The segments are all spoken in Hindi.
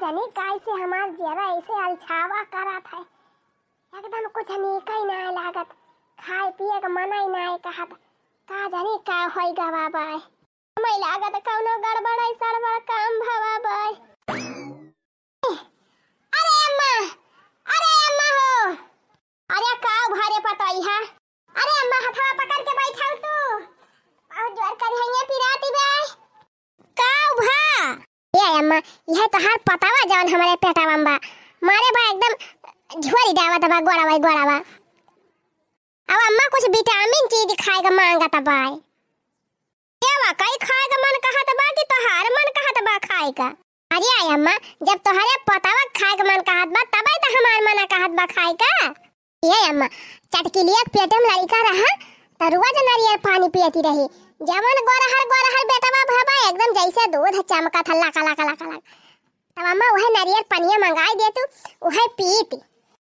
जाने कैसे हमार जरा ऐसे अलछावा करा था, एकदम कुछ नीक ही ना लागत, खाए पिए का मना ही ना कहत, का जाने का होइगा बाबा, हमें लागत कौनो गड़बड़ है सड़बड़ काम भवा बाय। अरे अम्मा हो, अरे का भारे पतई है, अरे अम्मा हथवा पकड़ के बैठाओ तू, बहुत जोर कर हैया पिराती बे, का भा ये अम्मा यह तो हार पतावा जवन हमारे पेटावा बा मारे बा एकदम झोरी डावा दबा गोड़ावा। अब अम्मा कुछ विटामिन चीज खाएगा मांगा ता बाय, देवा कई खाएगा मन कहा ता बा कि तोहार मन कहा ता बा खाएगा। अरे आई अम्मा जब तोहरे पतावा खाएगा मन कहत बा तबे तो हमार मन कहत बा खाएगा। ये अम्मा चटकिलिया पेटे में लड़का रहा त रोज नारियल पानी पियती रही, जवन गोरहर बेटवा भाबा एकदम जैसे दूध चमका था लाका। तब अम्मा वह नारियल पानी मंगाई दे तू वह पीती।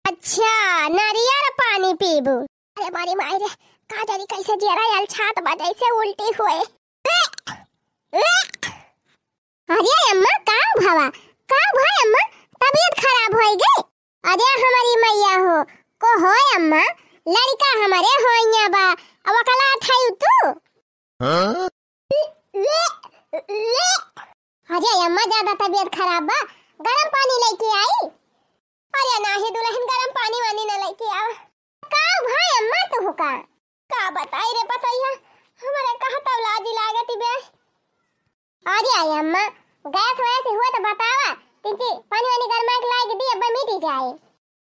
अच्छा नारियल पानी पीबू, अरे मारी माई रे का जानी कैसे जरा यल छात बा जैसे उल्टी हुए। अरे अम्मा का भावा का भाई अम्मा तबीयत खराब हो गई। अरे हमारी मैया हो को हो अम्मा लड़का हमारे होइया बा अब अकला थाई तू। अरे अम्मा ज्यादा तबीयत खराब बा गरम पानी लेके आई। अरे नाही दुल्हन गरम पानी वानी न लेके आव का भाई अम्मा तू का बताई रे पतैया हमारे कहा तब लाजी लागती बे। अरे आई अम्मा गैस वैसे हुआ तो बतावा तिची पानी वानी गरमा के लाके दी अब मिट जाए।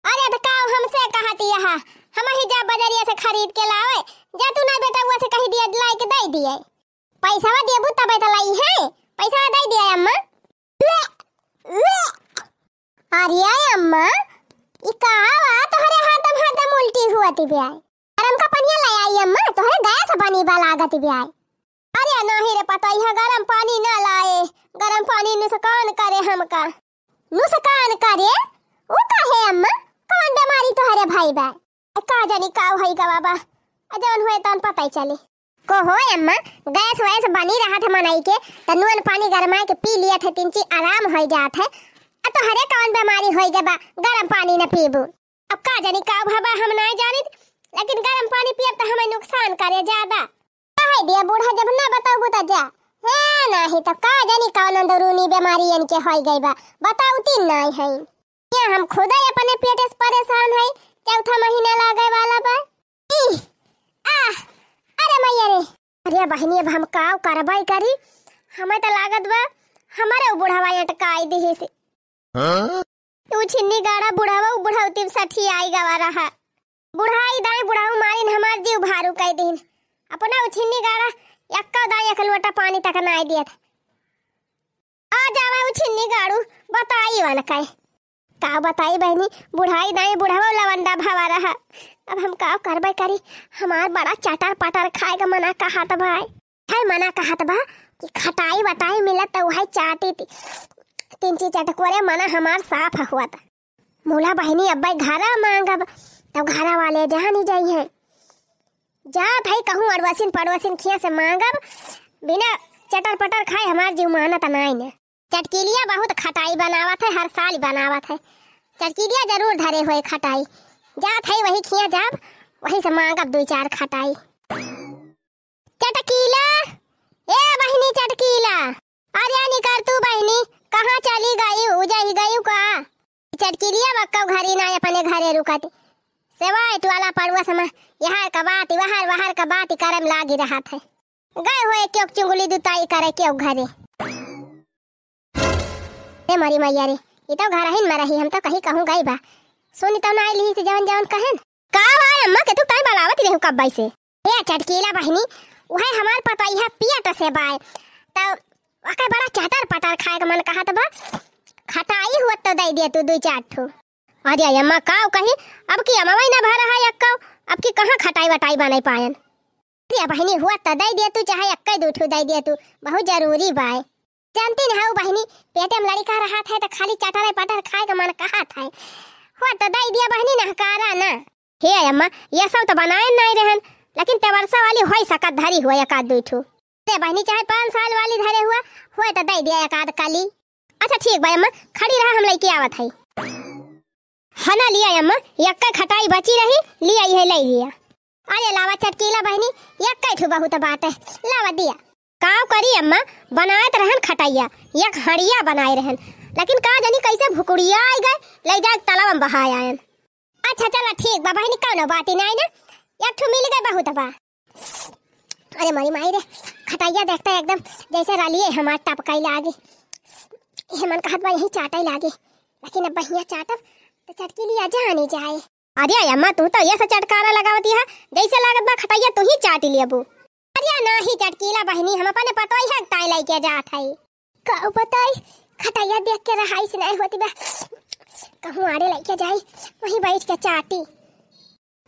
अरे तो का हमसे कहती है हम ही जा बाजारिया से खरीद के लावे, जा तू ना बेटा हुआ से कही दिया लाई के दे दिए, पैसा देबू तबे तो लाई है, पैसा दे दिया अम्मा। अरे अम्मा ई कावा तोहरे हाथ उल्टी हुआ ती बे, गरम का पानी ले आई अम्मा तोहरे गैस पानी बा लागत बे। अरे नहीं रे पता है गरम पानी ना लाए, गरम पानी नुकसान करे हमका, नुकसान करे वो काहे अम्मा कौन बीमारी तोहरे भाई बा का जानी का होई का बाबा जवन हुए तन पता ही चले को हो अम्मा। गैस वैस बनी रहा था मनाई के तनुन पानी गरमा के पी लिया था तिनची आराम हो जात है, तो हरे कौन बीमारी होई गबा गरम पानी न पीबू। अब का जानी का बाबा हम नहीं जानित, लेकिन गरम पानी पियब तो हमें नुकसान करे ज्यादा कहे दिया बूढ़ा जब ना बताऊ त जा है नहीं तो का जानी कौन अंदरूनी बीमारी इनके होई गई बा बताऊ तीन नहीं है। ये हम खुद ही अपने पेट से परेशान है, चौथा महीना लागे वाला बा। अरे मैया रे अरे बहनी अब हम काव करबाई करी, हमें तो लागत बा हमारे बुढ़ावा अटकाई दी से तू छिन्नी गाड़ा बुढ़ावा बुढ़ावती सठी आई गवा रहा, बुढ़ाई दाई बुढ़ाऊ मारिन हमार जीव भारू कई दिन अपना छिन्नी गाड़ा यक्का दाई एक लोटा पानी तक ना दिया था। आ जावा छिन्नी गाड़ू बताई वाला कई का बताई बहनी बुढ़ाई दाई बुढ़ावा लवंडा भावा रहा। अब हम का करबे करी, हमार बड़ा चटर पटर खाएगा मना कहत भाई हर मना कहत बा कि खटाई बटाई मिलत तो वही चाटी थी तीन चीज चटकोरे मना हमार साफ हुआ था। मोला बहनी अब घरा मांगब तब घरा वाले जहाँ नहीं जाई है जा भाई कहूँ अड़वसिन पड़वसिन खिया से मांगब बिना चटर पटर खाए हमार जीव मानत नहीं ने। चटकिलिया बहुत खटाई बनावत है, हर साल बनावत है, चटकिलिया जरूर धरे हुए खटाई जात है वही खिया जाब वही से मांगब दो चार खटाई। चटकीला ए बहनी चटकीला अरे निकर तू बहनी कहाँ चली गई उजाई गई का। चटकिलिया बक्का घरी ना अपने घरे रुकती सेवाय टवाला पड़ुआ समय यहाँ का बात वहार का बात करम लागी रहा था, गए हुए क्यों चुंगली दुताई करे क्यों घरे। रे मरी मैया रे ये तो घर हिन मरही हम तो कहीं कहूँ गई बा सुनी तो ना ली से जवन कहन का भाई अम्मा के तू कई बलावत रहू कब बाई से ए चटकीला बहनी वही हमार पता है पियट से बाय तो वका बड़ा चटर पटर खाए का मन कहत बा खटाई हुआ तो दे दे तू दो चार ठो। अरे अम्मा काव कही अब की अम्मा ना भरा है यक्का अब की कहां खटाई वटाई बनाई पायन। अरे बहनी हुआ तो दे दे तू चाहे यक्का दो ठो दे दे तू बहुत जरूरी बाय। जानती न हाउ बहनी पेटे में लड़का रहा था तो खाली चटर पटर खाए का मन कहा था हुआ तो दे दिया बहनी ना कारा ना। हे अम्मा ये सब तो बनाए नहीं रहन लेकिन तेवरसा वाली होई सकत धरी हुआ एक आध दो ठो। अरे बहनी चाहे 5 साल वाली धरे हुआ तो दे दिया एक आध काली। अच्छा ठीक बा अम्मा, खड़ी रहा, हम लेके आवत हई। हना लिया अम्मा, यक्का खटाई बची रही, लिया है ले लिया। अरे लावा चटकीला बहनी, यक्का ठू बहुत बात है, लावा दिया। काव करी अम्मा, बनात रहन खटाइया, यक हड़िया बनाए रहन, लेकिन का जानी कैसे भुकुड़िया आई गए, ले जा तालाब में बहाय आयन। अच्छा चला ठीक बा बहनी, कौनो बात ही नहीं ना, एक ठू मिल गए बहुत बा। अरे मरी माई रे, खटाइया देखता है एकदम जैसे रलिए हमार टपकाई लागे। ये मन कहत बा यही चाटाई लागे, लेकिन अब बहिया चाटब तो चटकी लिया जानी जाए। अरे अम्मा तू तो ये चटकारा लगावती है, जैसे लागत बा खटाइया तू ही चाट लिया बू। अरे ना ही चटकीला बहनी, हम अपने पतोई है ताई लाई के जात है। कहू बताई खटाइया देख के रहाई से नहीं होती बा, कहूँ आड़े लाई के जाई, वहीं बैठ के चाटी।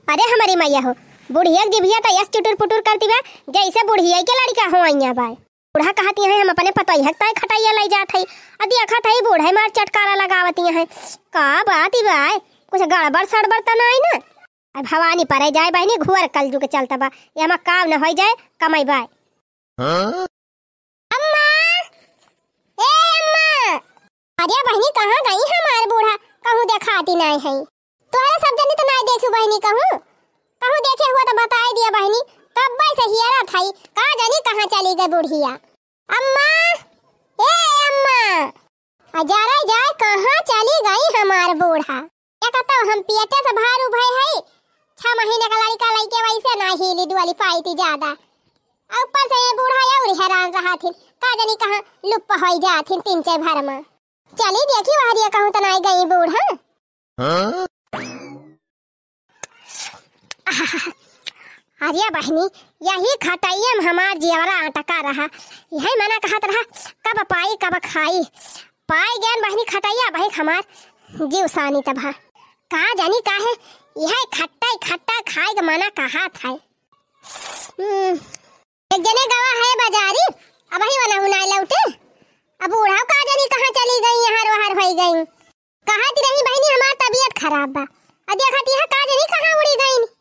अरे हमारी मैया हो, बुढ़िया जिभिया तो यस चुटुर पुटुर करती बा, जैसे बुढ़िया के लड़का हो आइया बा। बूढ़ा कहती है हम अपने पतोई है ताई खटाइया लाई जात है, अदी अखा था बूढ़ा मार चटकारा लगावती है। का बात ही बा, कुछ गड़बड़ सड़बड़ तो नहीं ना। अब भवानी परे जाए बहनी, घुवर कल जुग चलता बा, ये हम काम न हो जाए कमाई बाय। अम्मा ए अम्मा, अरे बहनी कहाँ गई हमार बूढ़ा, कहूँ देखाती नहीं है। तोरे सब जनी तो नहीं देखी बहनी, कहूँ कहूँ देखे हुआ तो बताई दिया बहनी, तब बाई से हियरा थाई, कहाँ जानी कहाँ चली गई बुढ़िया। अम्मा ए अम्मा, अजारा जाए कहाँ चली गई हमार बूढ़ा। क्या कहता हम पियटे से बाहर उभे है, 6 महीने का लड़का लइके वैसे ना हिली डुअली पाई थी ज्यादा, ऊपर से ये बूढ़ा और हैरान रहा थी, का जानी कहाँ लुप्प हो जाथिन 3-4 भर में। चली देखी वहां कहूँ तो नहीं गई बूढ़ा। अरे बहनी यही खटाइया में हमार जियवरा अटका रहा, यही मना कहत रहा कब पाई कब खाई, पाई ज्ञान बहनी खटाइया भाई हमार जीव सानी तबा। का जानी काहे यह खट्टा खाए का मना कहा था। एक जने गवा है बाजारी, अब ही वाला हुनाई लौटे, अब बूढ़ा का जानी कहाँ चली गई, यहाँ रोहर हो गई। कहा थी रही बहनी हमार तबीयत खराब बा, अब देखती है का जानी कहाँ उड़ी गई।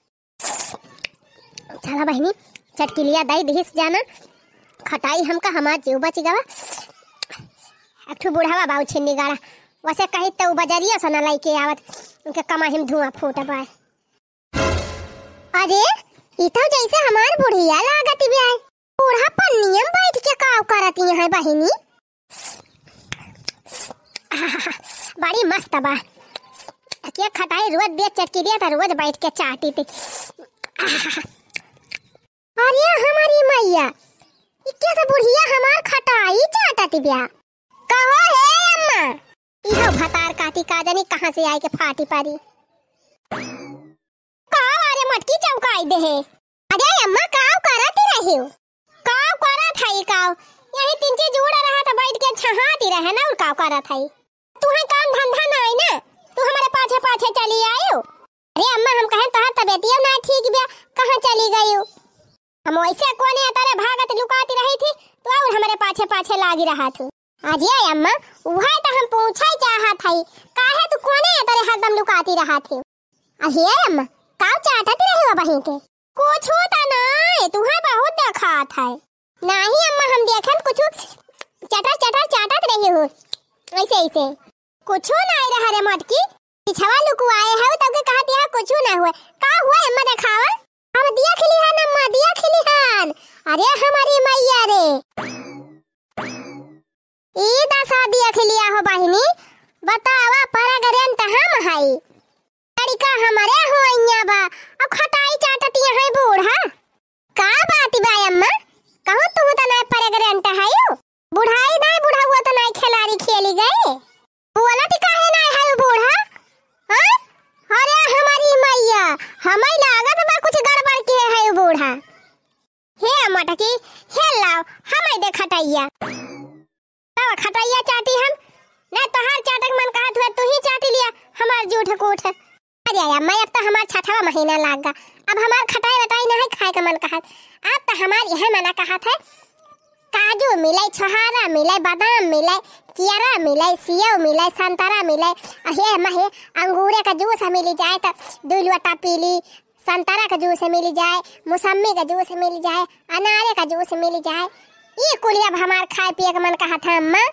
चला बहनी चटकी लिया दई दिस जाना, खटाई हमका हमार जीव बच गवा। एक ठो बूढ़ावा बाऊ छिन्नी गाड़ा, वैसे कही तो बजरिया सना लाई के आवत, उनके कमाहिम धुआं फूट बा। अरे इतो जैसे हमार बुढ़िया लागत बिया, बूढ़ा पन्नियम बैठ के काव करती है बहिनी। बड़ी मस्त बा, क्या खटाई रोज दे चटकी दिया था, रोज बैठ के चाटी थी। अरे हमारी मैया, कैसे बुढ़िया हमार खटाई चाटती बिया। कहो हे अम्मा, इहो भतार काटी का जानी कहाँ से आई के फाटी पारी। काव अरे मटकी चौकाई दे है। अरे अम्मा काव करती रही हो, काव करत है काव, यही 3 चीज जुड़ा रहा था, बैठ के छहाती रहे ना, और काव करत है। तुम्हें काम धंधा नहीं ना, तू हमारे पाछे पाछे चली आयो। अरे अम्मा हम कहें तोहर तबीयतिया ना ठीक बिया, कहाँ चली गई हो। हम वैसे कोने तारे भागत लुकाती रही थी, तो और हमारे पाछे पाछे लागी रहा थी। अजय अम्मा वही तो हम पूछा ही चाहत हई, काहे तू कोने तारे हरदम लुकाती रहा थी। अहे अम्मा काव चाटती रही हो बहिन के, कुछ होता नहीं, तुम्हें बहुत देखात है। नहीं अम्मा हम देखन कुछ चटर चटर चाटत रही हो, ऐसे ऐसे कुछ नहीं रहा रे मटकी, पिछवा लुकुआए है तब के कहती है कुछ ना हुआ। का हुआ अम्मा दिखावा, हम दिया खिली हन अम्मा, दिया खिली हन। अरे हमारी मैया रे, ई दशा दिया खिलिया हो बहिनी, बतावा परगरन त हम हई, लड़का हमारे हो अइया बा, अब खटाई चाटती है बूढ़ा। का बात बा अम्मा, कहूं तू त नहीं परगरन त हई, बुढ़ाई नहीं बुढ़ा हुआ तो नहीं खिलाड़ी खेली गए, बोलत काहे नहीं है बूढ़ा। हां अरे हमारी मैया, हमें लागत बा कुछ गड़बड़ के है बूढ़ा। हे मटकी हे लाओ हमें दे खटाइया, तब खटाइया चाटी हम नहीं तो हर चाटक मन कहत हुए तू ही चाटी लिया हमार जूठ कूठ। अरे मैं अब तो हमार 6वां महीना लाग गा, अब हमार खटाई वटाई नहीं खाए का मन कहत, अब तो हमार यह मना कहत है काजू मिलाई, छोहारा मिलाई, बादाम मिलाई, कियारा मिलाई, सेव मिलाई, संतरा मिलाई, अहे महे अंगूरे का जूस मिल जाए तो 2 लोटा पीली, संतरा का जूस मिल जाए, मौसमी का जूस मिल जाए, अनारे का जूस मिल जाए, ये कुलिया हमार खाए पिए का मन कहा था अम्मा।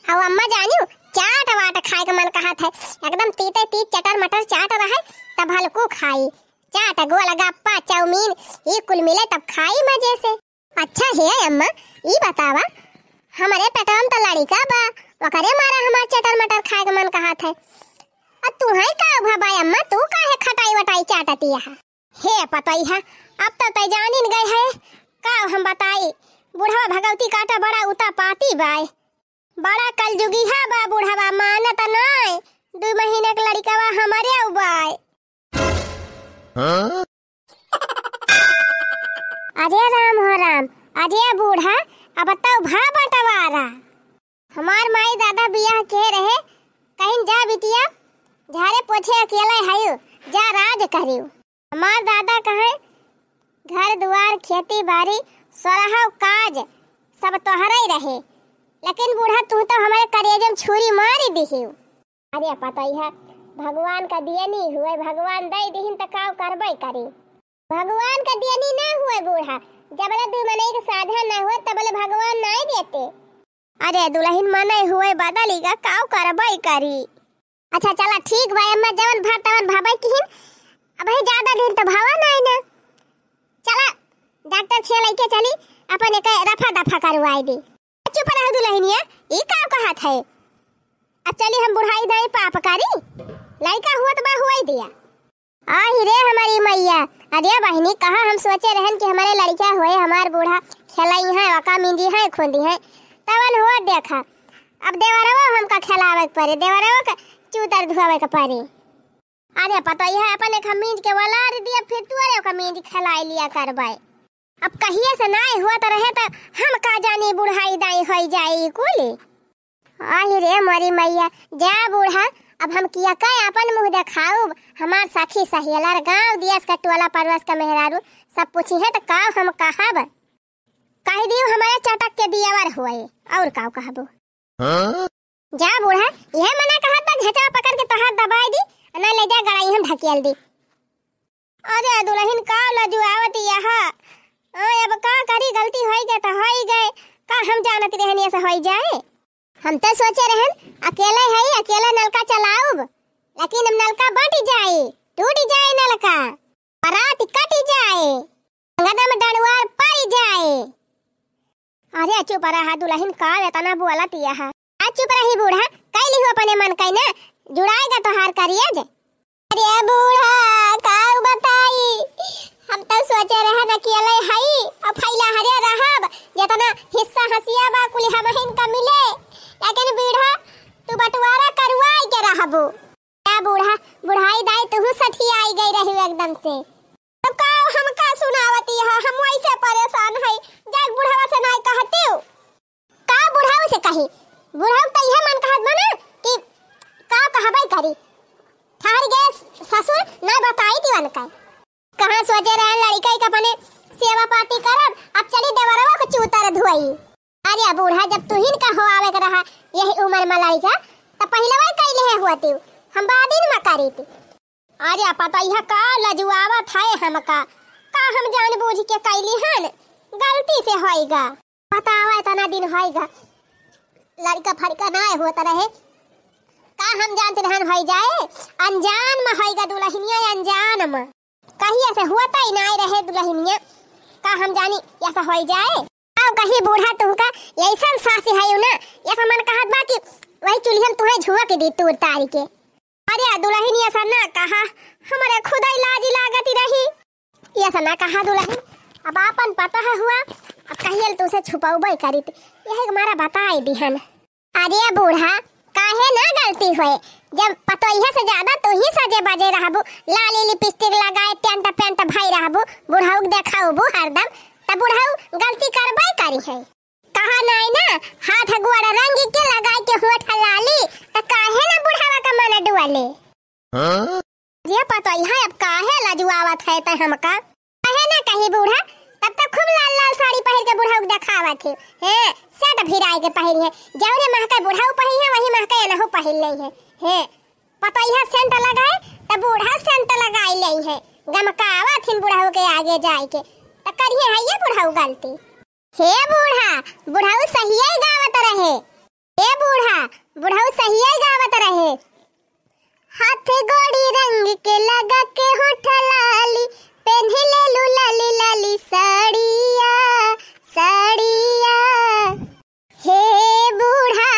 और अम्मा जानियो चाट वाट खाए का मन कहत है, एकदम तीते तीत चटर मटर चाट रहे तब हल्को खाई। चाट गोलगप्पा चाउमीन ये कुल मिले तब खाई मजे से। अच्छा है अम्मा, ये बतावा हमारे पेटम तो लड़का बा, वकरे मारा हमार चटर मटर खाए का मन कहत है। तू है का भाई अम्मा, तू काहे खटाई वटाई चाटती है? हे पतई है, अब तो तय जानिन गए है का हम बताई। बुढ़वा भगवती काटा बड़ा उता पाती बाय, बड़ा कलजुगी है बा बुढ़वा, मानत नहीं 2 महीने के लड़का बा हमारे उबाय। अरे राम हो राम, अरे बूढ़ा अब बताओ भा बंटवारा। हमार माई दादा बियाह के रहे, कहीं जा बिटिया झारे पोछे अकेले हायो, जा राज करियो। हमार दादा कहे घर द्वार खेती बाड़ी सोरहा काज सब तोहरा ही रहे, लेकिन बूढ़ा तू तो हमारे करेजे में छुरी मारी दिहियो। अरे पता ही है भगवान का दिए नहीं हुए, भगवान दे दिहिन तो काव करबे करी। भगवान का दिए नहीं ना हुए बूढ़ा, जबले 2 महीने के साधन ना हुए तबले भगवान नहीं देते। अरे दुल्हन मने हुए बदलीगा काव करबे करी। अच्छा चला ठीक भाई अम्मा, जवन भात तवन भाबै किहिन, अब ही ज्यादा दिन तो भावा नहीं ना। चला डॉक्टर खेल के चली अपन एक रफा दफा करवाई दी। चुप रह दुल्हनिया, ई का कहत है। अब चली हम बुढ़ाई दाई पाप करी, लड़का हुआ तो बा हुआ ही दिया। आही रे हमारी मैया, अरे बहनी कहा हम सोचे रहन कि हमारे लड़का होए, हमार बूढ़ा खेलाई है वका मिंजी है खुंदी है तवन हुआ देखा। अब देवरवा हमका खिलावे पड़े, देवरवा का चूतर धुआवे का पड़े। अरे पता ही है अपन एक मींज के वलार दिया, फिर तू अरे का मींज खिलाई लिया करबाई। अब कहिए से नाई हुआ तो रहे तो हम का जानी बुढ़ाई दाई होई जाई कुली। आही रे मोरी मैया, जा बूढ़ा अब हम किया कय अपन मुंह देखाऊ। हमार सखी सहेलर गांव दियस का टोला परवस का मेहरारू सब पूछी है तो का हम कहब, कह दियो हमारे चटक के दियावर हुए और का कहबो। जा बूढ़ा यह मना कहत बा घेचा पकड़ के तोहार दबाई दी, ना ले जा गड़ाई हम ढकेल दी। अरे दुल्हन का लजुआवत यहा, अब का करी, गलती होई गए तो होई गए, का हम जानत रहनी ऐसा होई जाए। हम तो सोचे रहन अकेले है अकेला नलका चलाऊब, लेकिन अब नलका बट जाए, टूट जाए नलका, परात कट जाए, गदम डड़वार पड़ जाए। अरे चुप रहा दुल्हन का इतना बोला तिया है। चुप रही बूढ़ा, कैली हो अपने मन कई ना जुड़ाएगा तो हार करिए जे। अरे बूढ़ा का बताई, हम तो सोचे रहन अकेले हई अब फैला हरे रहब, जितना हिस्सा हसिया बा कुल हमहिन का मिले, लेकिन बूढ़ा तू बंटवारा करवाई के रहबो। क्या बूढ़ा बुढ़ाई दाई तू सठी आई गई रही एकदम से। तो का हम का सुनावती है, हम वैसे परेशान है, जा बुढ़ावा से नहीं कहते हो का बुढ़ाऊ से कही। बुढ़ाऊ तो यह मन कहत बना कि का कहबै करी, ठहर गए ससुर ना बताई दीवन का। कहां सोचे रहे लड़का का अपने सेवा पाती करब, अब चली देवरवा को चूतर धुआई। अरे बूढ़ा जब तुहिन का हो आवे के रहा यही उम्र में लड़का त पहलवा कैले है होती, हम बादिन में करी थी। अरे पता यह का लजुआवा था हमका, का हम जानबूझ के कैली हन, गलती से होएगा बतावा इतना दिन होएगा, लड़का फड़का ना होता रहे का हम जानते रहन होई जाए, अनजान में होएगा दुल्हनिया, अनजान में कहीं ऐसे होता ही ना रहे दुल्हनिया, का हम जानी ऐसा होई जाए। अब कहीं बूढ़ा तुमका ऐसा सासी है ना, ऐसा मन कहत बा कि वही चुल्हिन तुम्हें झुआ के दी तूर तारी के। अरे दुल्हन ऐसा ना कहा, हमारे खुदा लाज लागती रही, ऐसा ना कहा दुल्हन, अब आपन पता है हुआ, अब कहिए तुसे छुपाऊबे करी थी, यही हमारा बताई दिहन। अरे बूढ़ा काहे ना गलती होए, जब पतोइया से ज्यादा तू ही सजे बजे रहबू, लाली लिपस्टिक लगाए टेंट पेंट भाई रहबू, बुढ़ाऊ देखाऊबू हरदम, तब बुढ़ाऊ गलती करबे करी है। कहा नहीं ना हाथ गोड़ रंग के लगाए के होठ लाली, त काहे ना बुढ़ावा का मन डुआले। ये पतोइया अब काहे लजुआवत है त हमका, काहे ना कही बूढ़ा तब तक खूब लाल लाल साड़ी पहन के बुढ़ाऊ देखावत है, हैं सेट भिराई के पहन है, जौरे महका बुढ़ाऊ पहन है वही महका एनहु पहन नहीं है, हैं पतोइया सेंट लगाए त बूढ़ा सेंट लगाई नहीं है, गमकावत हिन बुढ़ाऊ के आगे जाए के, त करिए है ये बुढ़ाऊ गलती। हे बूढ़ा बुढ़ाऊ सही गावत रहे, ए बूढ़ा बुढ़ाऊ सही है गावत रहे। हाथ गोड़ी रंग के लगा के होठ लाली पेन्ही ले लू लाली लाली साड़िया साड़िया। हे बूढ़ा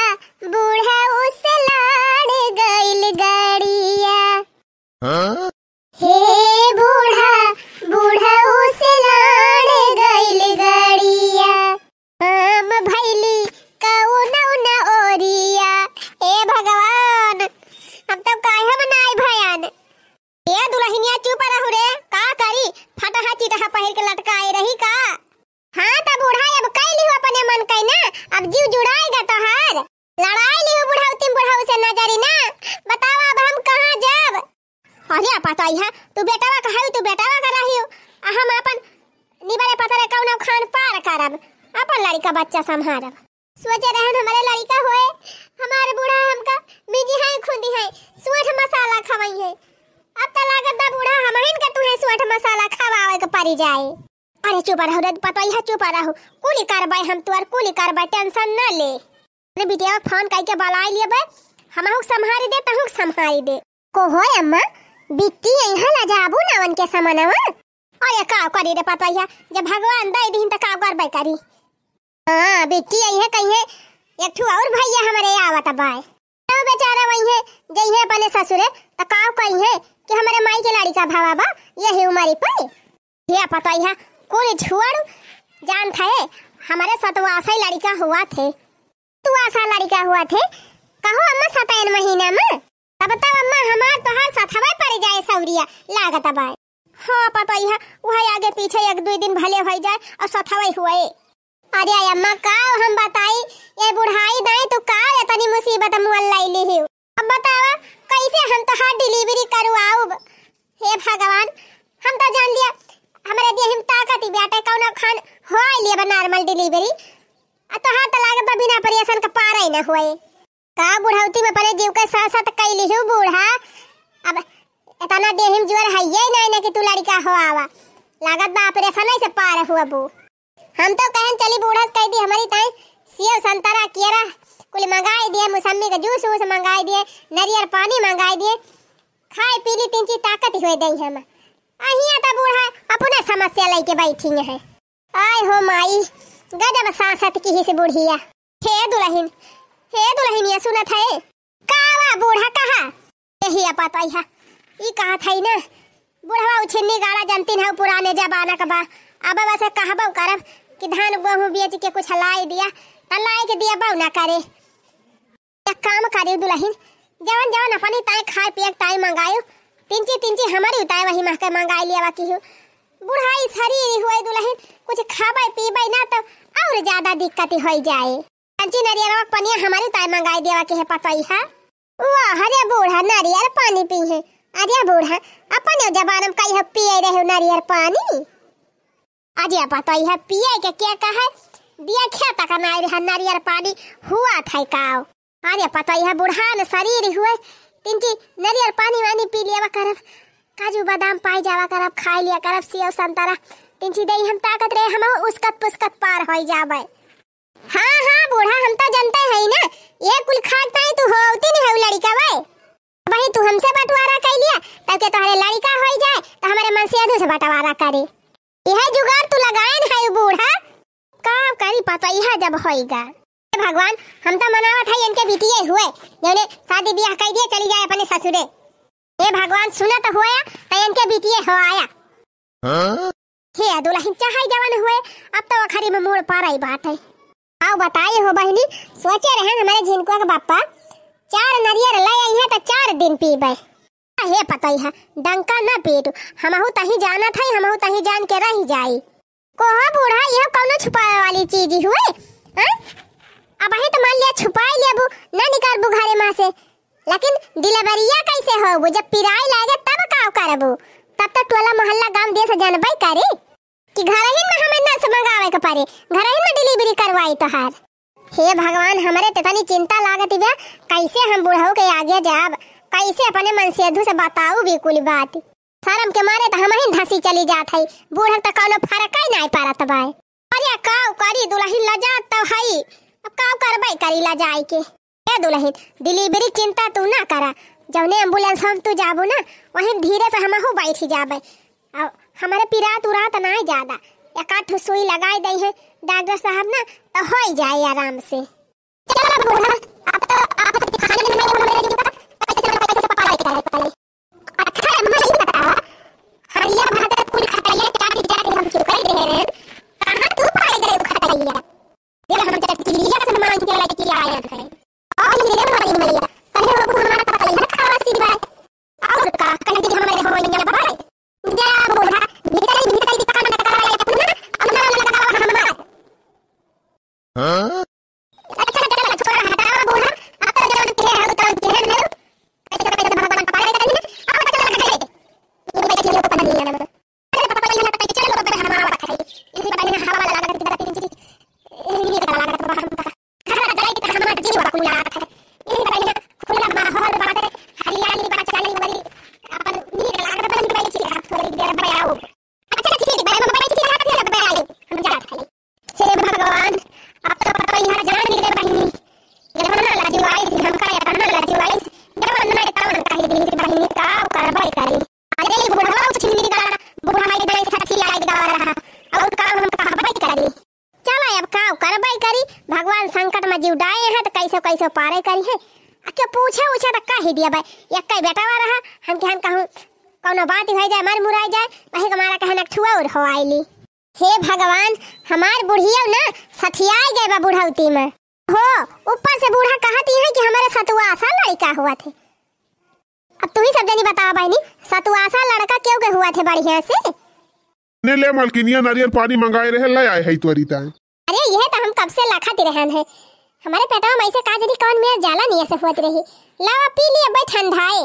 बूढ़ा उस लाड़ गइल गाड़िया। हे बूढ़ा बूढ़ा उस लाड़ गइल गाड़िया। हम भैली कौना ना ओरिया। ए भगवान हम तो काहे बनाई भयान। ए दुल्हनिया चुप रहू रे, का करी फटहा चिटहा पहिर के लटकाए रही का। हाँ त बूढ़ा अब कैली हो अपने मन कई ना, अब जीव जुड़ाएगा तोहार। लड़ाई ली हो बुढ़ाऊ तुम बुढ़ाऊ से नजरी ना, बताओ अब हम कहां जब। अरे पता है तू बेटावा कहू तू बेटावा कर रही हो, हम अपन निबरे पतरे कौनो खान पार करब, अपन लड़का बच्चा संभारब। सोचे रहन हमारे लड़का होए, हमारे बूढ़ा हमका मिजी है खुदी है सुअठ मसाला खवाई है। अब त लागत दा बूढ़ा हमहिन के तुहे सुअठ मसाला खवावे के पड़ी जाए। अरे चुप रहो रे, पता है चुप रहो, कुली करबाई हम तुअर कुली करबाई, टेंशन न ले। ने बिटिया फोन कई के बुलाई लिए बे, हमहु संभारी दे तहु संभारी दे। को होय अम्मा बिट्टी यहां ला जाबू ना उनके समानवा। अरे का करी रे पता है, जब भगवान दई दिन त का करबे करी। हां बिट्टी यही कहिए एक ठू और भैया हमारे आवत बाय, तो बेचारा वही है जइहे अपने ससुरे त काव कहिए कि हमारे माई के लड़का भावा बा यही उमरी पे। ये पता है कोई छुआड़ू जान थे हमारे सतवासा लड़का हुआ थे, तू आसा लड़का हुआ थे कहो अम्मा 7 महीना में। तब तब अम्मा हमार तो हर सथवा पड़ जाए सौरिया लागत बाय। हां पता है वही आगे पीछे 1-2 दिन भले हो जाए और सथवा हुए। अरे अम्मा का हम बताई ये बुढ़ाई दाई तो का इतनी मुसीबत मुअल लाई ली। अब बतावा कैसे हम तो हार्ट डिलीवरी करवाऊ। हे भगवान हम तो जान लिया हमारे देह में ताकत ही बेटा कौनो खान होय लिया नॉर्मल डिलीवरी, आ तो हाथ लागत बिना ऑपरेशन का पार ही ना होए। का बुढ़ाउती में परे जीव के साथ साथ कैली हूं बूढ़ा। अब इतना देह में जोर है ये नहीं कि तू लड़का हो आवा, लागत बा ऑपरेशन से पार हुआ बू। हम तो कहन चली बूढ़ा कह दी हमारी ताई सेव संतरा केरा कुल मंगाई दिए, मौसमी का जूस वूस मंगाई दिए, नारियल पानी मंगाई दिए, खाए पी ली 3 चीज ताकत हुए दई हम। अहिया त बूढ़ा अपने समस्या लेके बैठी है। आय हो माई गजब सांसत की ही से बुढ़िया। हे दुल्हन ये सुनत है कावा बूढ़ा कहा यही पता है ई कहा था ना बूढ़ा उछन्नी गाड़ा जानती है पुराने जमाना का बा। अब वैसे कहबो करब कि धान गेहूं बेच के कुछ लाई दिया लाई के दिया बहु ना करे। एक काम करे दुल्हन जवन जवन अपनी ताई खाए पिए ताई मंगायो 3 चीज हमारी उताय वही मह के मंगाई लिया बाकी हो। बुढ़ाई शरीर हुए दुल्हन कुछ खाबे पीबे ना तो और ज्यादा दिक्कत हो जाए। कंची नारियल पानी हमारी ताई मंगाई देवा के है पता ही है। वाह अरे बूढ़ा नारियल पानी पी है। अरे बूढ़ा अपने जबान में कहीं पिए रहे नारियल पानी। अजय पता ही है पिए के क्या कहा दिया खेता का नारियल पानी हुआ था काव। अरे पता ही है बूढ़ा न शरीर हुए 3 चीज नारियल पानी वानी पी लिया करब, काजू बादाम पाई जावा करब, खाई लिया करब, सेव संतरा 3 चीज दई हम ताकत रहे हम उसकत पुस्कत पार हो जावे। हाँ बूढ़ा हम तो जानते हैं ना ये कुल खाता है तू होती नहीं है लड़का भाई भाई तू हमसे बंटवारा कर लिया ताकि तुम्हारे लड़का हो जाए तो हमारे मन से अधू से बंटवारा करे। यह जुगाड़ तू लगाए ना है बूढ़ा का करी पता ही है जब होएगा। भगवान हम तो मनावत है इनके बिटिए हुए जने शादी ब्याह कर दिए चली जाए अपने ससुरे। ये भगवान सुना तो होया तो इनके बिटिए हो आया। हे दुल्हन चाहे जवान हुए अब तो आखिरी में मोड़ पा रही बात है। आओ बताइए हो बहनी सोचे रहे हमारे झिनकुआ का बापा 4 नारियल ले आई है तो 4 दिन पीबे। हे पता ही है डंका न पीटू हमहु तही जाना था हमहु तही जान के रह जाई। कोहा बूढ़ा यह कौनो छुपाए वाली चीज हुए हैं। अब ही तो मान लिया छुपाई लेबू न निकाल बु घरे मां से, लेकिन डिलीवरिया कैसे होबू जब पिराई लागे तब का करबू। तब तक टोला मोहल्ला गांव देश जानबे करे कि घर ही में हमें नर्स मंगावे के पारे घर ही में डिलीवरी करवाई तो हार। हे भगवान हमारे तनी चिंता लागत बे कैसे हम बूढ़ऊ के आगे जाब, कैसे अपने मन से अधू से बताऊ भी कुल बात। शर्म के मारे तो हम ही धसी चली जात है बूढ़ तक कोनो फर्क ही नहीं पड़त बाय। अरे काऊ करी दुल्हन लजात तो हई अब का करबै करीला जाए के। ए दुल्हन डिलीवरी चिंता तू ना करा, जौने एम्बुलेंस हम तू जाबो ना वहीं धीरे से हमहू बैठ जाबे। अब हमारे पिरात उरात ना ज्यादा, एक आठ सुई लगाई दई है डॉक्टर साहब ना तो हो जाए आराम से। चल बूढ़ा अब तो आप खाने में हमारे जो कैसे पकाई करे अच्छा मैं ही बता हरिया भात कुल खटाइया चाट चाट हम चुकाई दे रहे कहां तू पाए गए खटाइया ये हम चटकिया से मांग के लेके किया आया है और ये हमारी मैया पहले वो हमारा खटाइया खावा सी बात और का कहे कि हमारे होइया भाई जा बूढ़ा भीतर दुकान में करा है अपना अपना लगा हमारा हां अच्छा चल छोड़ा हटा बूढ़ा आप तो जब के है तो के है ऐसे कैसे भगवान पाए करेंगे आप चल लगा ये बैठे लोग पता नहीं है ना अरे पापा ये ना चल लोग हमारा बात है इसी बात में हवा लगा कर तीन चीज ये लगा लगा बाहर का खड़ा जलाई के हमारा जीव वाला कुला है इसी बात में खुला माहौल बात है हरियाली बात चली वाली अपन नीर लगा कर बैठ चली हाथ थोड़ी देर में आओ अच्छा ठीक है बारे में बैठ चली हाथ लगा बैठ हम जा रहे हे भगवान आप तो पता ही है जान नहीं दे बहिनी ये हम ना लाजवाई हम का या ना लाजवाई जब हम ना काम का ही दिन से बहिनी का करवाई करी अरे ये बुढ़ा कुछ नहीं निकला बुढ़ा माई दे साथी लड़ाई दवा रहा और काम हम का करवाई करी चलो अब का करवाई करी भगवान संकट में जीव डाए हैं तो कैसे कैसे पारे करी है के पूछे उछे तो कह ही दिया भाई एक कई बेटावा रहा हम के हम कहूं कोनो बात हो जाए मर मुराई जाए वही हमारा कहना ठुआ और हो आईली हे भगवान हमार बुढ़िया ना सठियाई गए बा बुढ़ौती में हो ऊपर से बूढ़ा कहती है कि हमारे सतुआसा लड़का हुआ थे। अब तू ही सब जनी बता बहनी सतुआसा लड़का क्यों के हुआ थे बढ़िया से ने ले मालकिनिया नारियल पानी मंगाए रहे ले आए है तोरी ता अरे यह तो हम कब से लाखाती रहन है हमारे पेटवा में ऐसे का जदी कौन मेर जाला नहीं ऐसे होत रही लावा पी लिए भाई ठंडाए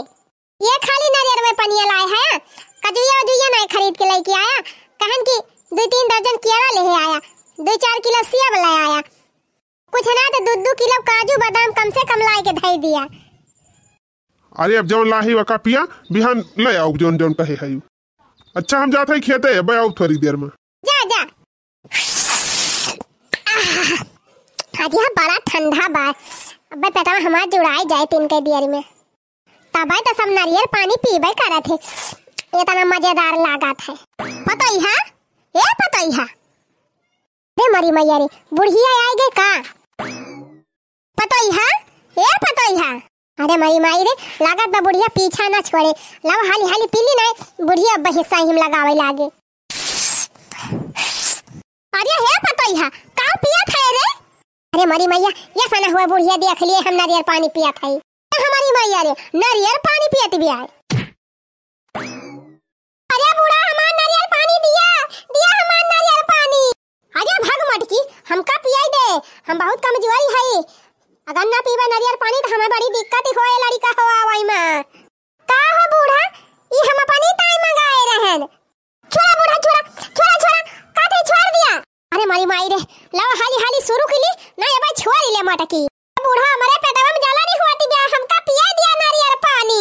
ये खाली नारियल में पनिया लाए है कजुया उजुया नहीं खरीद के लेके आया कहन की 2-3 दर्जन केला ले आया 2-4 किलो सेब ले आया कुछ ना तो 2-2 किलो काजू बादाम कम से कम लाए के धई दिया। अरे अब जौन लाही वका पिया बिहान ले आओ जौन जौन कहे है अच्छा हम जाते ही खेते है आओ थोड़ी देर में जा जा आज यह बड़ा ठंडा बा अब पेटवा हमार जुड़ाई जाए 3 के देर में तब तो सब नारियल पानी पीबे करे थे इतना मजेदार लगा था पता ही है ए पता ही है रे मरी मैया रे बुढ़िया आई गई का पता ही है ए पता ही है अरे मरी माई रे लागत बा बुढ़िया पीछा ना छोड़े लाओ हाली हाली पीली नहीं बुढ़िया बहिस्सा हिम लगावे लागे अरे हे पता ही है का पिया था रे अरे मरी मैया ये सना हुआ बुढ़िया देख लिए हम नारियल पानी पिया था हमारी मैया रे नारियल पानी पियत भी आए अरे बूढ़ा हमार नारियल पानी दिया हमार नारियल पानी अरे भाग मटकी हमका पियाई दे हम बहुत कमजोरी है अगर ना पीबा नारियल पानी तो हमें बड़ी दिक्कत होए लड़का हो आवाई में का हो बूढ़ा ई हम पानी ताई मंगाए रहन छोड़ा बूढ़ा छोड़ा काटे छोड़ दिया अरे मारी माई रे लाओ हाली हाली शुरू कली ना ये भाई छोड़ ले मटकी बूढ़ा हमारे पेटवा में जाला नहीं होती बे हमका पियाई दिया नारियल पानी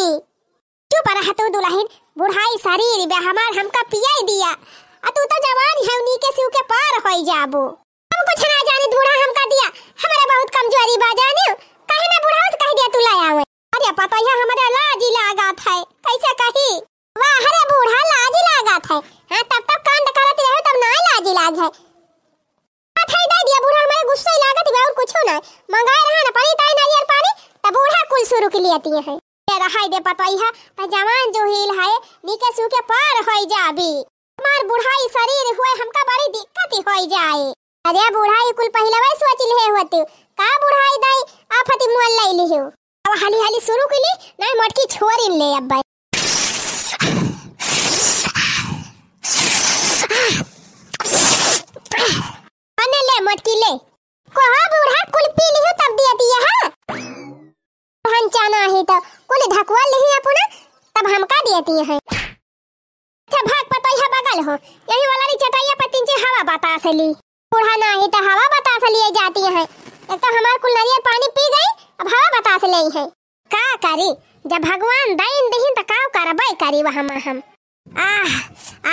चुप रह तू दुल्हन बुढ़ाई शरीर बे हमार हमका पियाई दिया आ तू तो जवान है उन्हीं के सिउ के पार होई जाबो हम कुछ ना जाने बूढ़ा हमका दिया हमारा बहुत कमजोरी बा जाने कहे ना बूढ़ा से कह दिया तू लाया हुए अरे पता है हमारा लाज लगा था कैसे कही वाह अरे बूढ़ा लाज लगा था हां तब तक कांड करत रहे तब ना लाज लाग है हां दे दिया बूढ़ा हमारे गुस्सा लागत बे और कुछ ना मंगाए रहा ना पानी ताई नारियल पानी तब बूढ़ा कुल शुरू के लिए आती है रहाई दे पतई है त जवान जो हिल है नीके सु के पार होई जाबी मार बुढ़ाई शरीर हुए हमका बड़ी दिक्कत होई जाए अरे बुढ़ाई कुल पहले वही सोच ले होते का बुढ़ाई दाई आफती मोल ले लियो अब हाली हाली शुरू कली नहीं मटकी छोड़ ले अब अने ले मटकी ले कोहा बूढ़ा कुल पी लियो तब दिया दिया है चाना है तो कुल ढकवा ले अपना तब हमका देती है अच्छा भाग पता है बगल हो यही वाला री चटाइया पर 3 हवा बतास ली बूढ़ा ना है तो हवा बतास लिए जाती है एक तो हमार कुल नारियल पानी पी गई अब हवा बतास ले है का करी जब भगवान दैन दहिन तो का करबई करी वह हम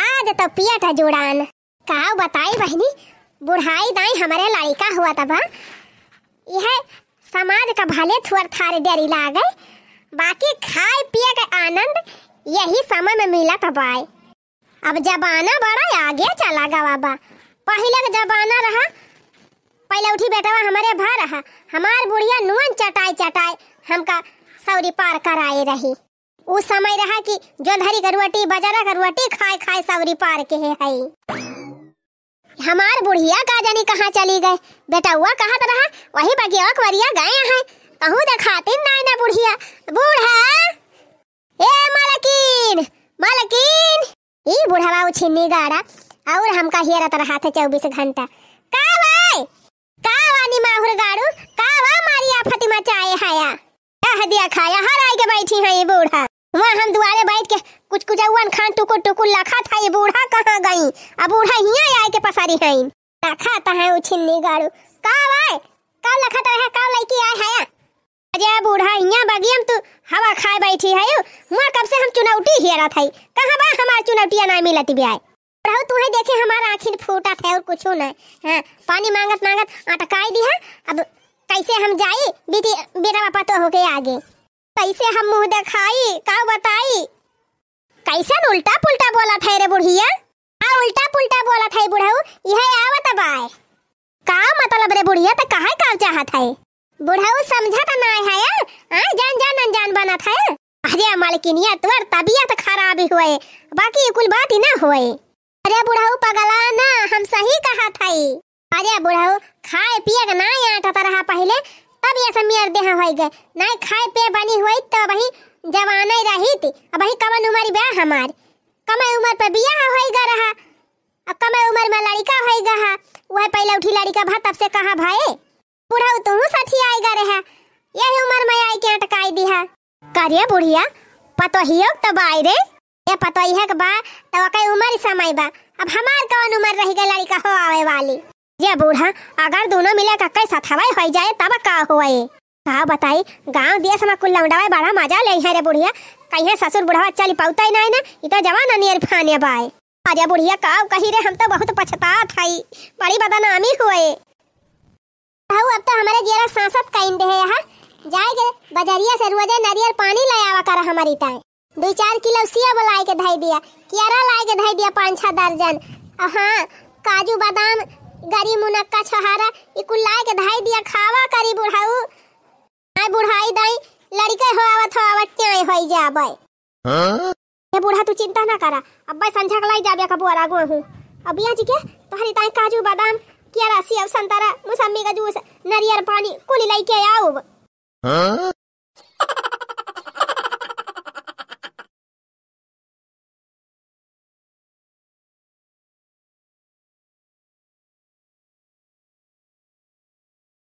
आज तो पिया था जुड़ान का बताई बहनी बुढ़ाई दाई हमारे लड़का हुआ तब यह समाज का भले थुअर थारे डरी लागे, बाकी खाए पिए का आनंद यही समय में मिला तबाय। अब जमाना बड़ा आगे चला गा बाबा। पहले का जमाना रहा, पहले उठी बेटवा हमारे भा रहा, हमार बुढ़िया नुअन चटाई चटाई हमका सौरी पार कराए रही। उस समय रहा कि जो धरी करुवटी बाजारा करुवटी खाए खाए सौरी पार के है। हमार बुढ़िया का जानी कहाँ चली गए, बेटा हुआ कहा रहा वही बगिया कवरिया गए हैं, कहूँ दिखाती ना बुढ़िया। बूढ़ा ए मालकिन मालकिन, ई बुढ़ावा उछिन्नी गाड़ा और हमका हियरत रहा था 24 घंटा। का भाई का वानी माहुर गाड़ू का वा मारिया फतिमा चाय हाया कह दिया खाया हर आए के बैठी है ये बूढ़ा। वहाँ हम दुआरे बैठ के कुछ कुछ अवन खान टुकुर टुकुर लखा था, ये बूढ़ा कहाँ गई? अब बूढ़ा हिया आए के पसारी है लखा ता है उछिन्नी गाड़ू। का भाई का लखा ता है का लड़की आए हाया अजय बूढ़ा हिया बगियम तू हवा खाए बैठी है। वहाँ कब से हम चुनौती हियरा था, कहाँ बा हमार चुनौतिया ना मिलती ब्याह। रहू तुम्हें देखे हमारा आखिर फूटा था और कुछ नहीं। हाँ पानी मांगत मांगत अटकाई दी है। अब कैसे हम जाई बेटी बेटा पापा तो हो गए आगे, कैसे हम मुंह दिखाई का बताई? कैसे उल्टा पुल्टा बोला था रे बुढ़िया? हाँ उल्टा पुल्टा बोला था बुढ़ाऊ, यह आवत बाय का मतलब रे बुढ़िया? तो कहा का चाहत है बुढ़ाऊ? समझा तो ना है जान जान अनजान बना था। अरे मालकिनिया तोर तबीयत खराब हुए, बाकी कुल बात ही ना हुए। अरे बुढ़ाऊ पगला ना, हम सही कहा था। अरे बुढ़ाऊ खाए पिए का ना आटा रहा पहले, तब ये समियर देहा हो गए नहीं खाए पे बनी हुई तो वही जवान ही रही थी। अब वही कम उम्र ब्याह हमार कम उम्र पर बियाह होएगा रहा, अब कम उम्र में लड़का होएगा हा। वह पहले उठी लड़का भा तब से कहा भाई बुढ़ाऊ तुम साथी आएगा रहा, यही उम्र में आई के अटकाई दिया। करिए बुढ़िया पतो ही तो बाई रे ये पतो ही है कि बा तो कई उम्र समय बा, अब हमार कौन उम्र रहेगा लड़का हो आवे वाली। ये बूढ़ा अगर दोनों मिले कक्के सथवाई हो जाए तब का होए का बताई? गांव देश में कुल लौंडावे बड़ा मजा ले है रे बुढ़िया, कहीं ससुर बुढ़वा चली पाउता ही नहीं ना, ये तो जवान नियर फाने बाय। अरे बुढ़िया का कही रे हम तो बहुत पछतात हई, बड़ी बदनामी हुए। अब तो हमारे जेरा सांसत काइन दे है यहाँ जाएगे बाजारिया से रोजे नारियल पानी ले आवा कर हमारी ताई 2-4 किलो सिया बुलाए के धाई दिया, केरा लाए के धाई दिया 5-6 दर्जन। हाँ काजू बादाम गरी मुनक्का छहारा ये कुल लाए के धाई दिया, खावा करी बुढ़ाऊ। आई बुढ़ाई दाई लड़के हो आवत त्याई होई जाबे। ये बूढ़ा तू चिंता ना करा, अब भाई संझा लाई जाबे का बुआरा गो हूं। अब यहाँ जी के तोहरी ताई काजू बादाम केरा सेब संतरा मौसम्बी का जूस नारियल पानी कुल लाई के आओ।